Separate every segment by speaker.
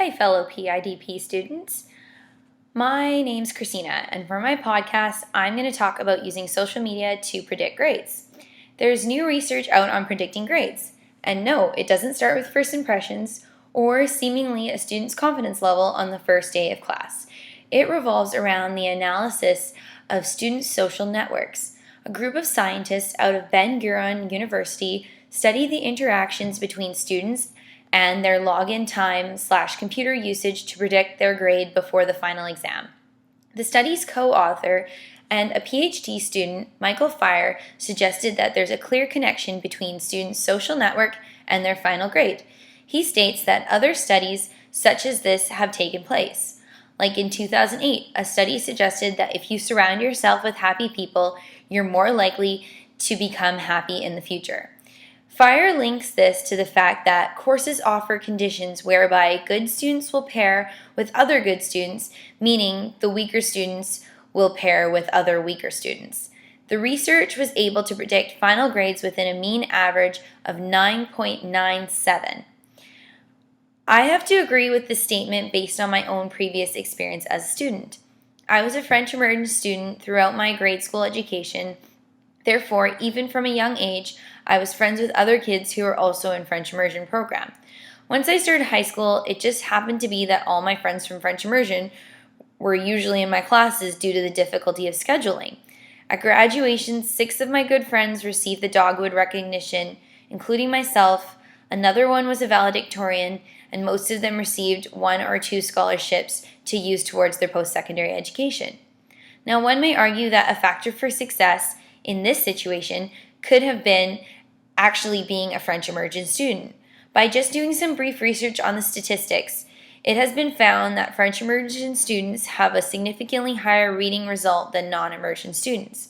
Speaker 1: Hi, fellow PIDP students. My name's Christina, and for my podcast, I'm going to talk about using social media to predict grades. There's new research out on predicting grades, and no, it doesn't start with first impressions or seemingly a student's confidence level on the first day of class. It revolves around the analysis of student social networks. A group of scientists out of Ben Gurion University studied the interactions between students and their login time / computer usage to predict their grade before the final exam. The study's co-author and a PhD student, Michael Fire, suggested that there's a clear connection between students' social network and their final grade. He states that other studies such as this have taken place. Like in 2008, a study suggested that if you surround yourself with happy people, you're more likely to become happy in the future. Fire links this to the fact that courses offer conditions whereby good students will pair with other good students, meaning the weaker students will pair with other weaker students. The research was able to predict final grades within a mean average of 9.97. I have to agree with this statement based on my own previous experience as a student. I was a French immersion student throughout my grade school education. Therefore, even from a young age, I was friends with other kids who were also in French immersion program. Once I started high school, it just happened to be that all my friends from French immersion were usually in my classes due to the difficulty of scheduling. At graduation, 6 of my good friends received the Dogwood recognition, including myself. Another one was a valedictorian, and most of them received 1 or 2 scholarships to use towards their post-secondary education. Now, one may argue that a factor for success in this situation could have been actually being a French immersion student. By just doing some brief research on the statistics, it has been found that French immersion students have a significantly higher reading result than non-immersion students.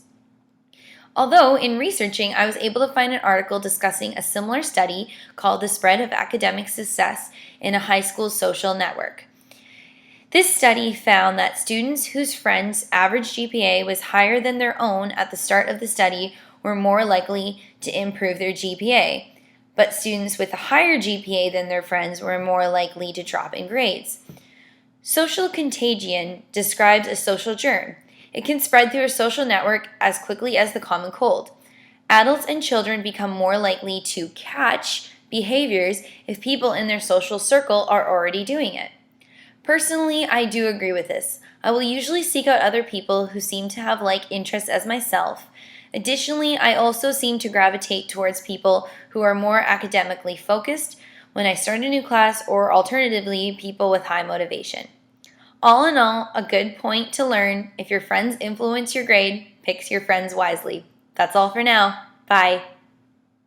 Speaker 1: Although, in researching, I was able to find an article discussing a similar study called The Spread of Academic Success in a High School Social Network. This study found that students whose friends' average GPA was higher than their own at the start of the study were more likely to improve their GPA, but students with a higher GPA than their friends were more likely to drop in grades. Social contagion describes a social germ. It can spread through a social network as quickly as the common cold. Adults and children become more likely to catch behaviors if people in their social circle are already doing it. Personally, I do agree with this. I will usually seek out other people who seem to have like interests as myself. Additionally, I also seem to gravitate towards people who are more academically focused when I start a new class, or alternatively, people with high motivation. All in all, a good point to learn: if your friends influence your grade, pick your friends wisely. That's all for now. Bye.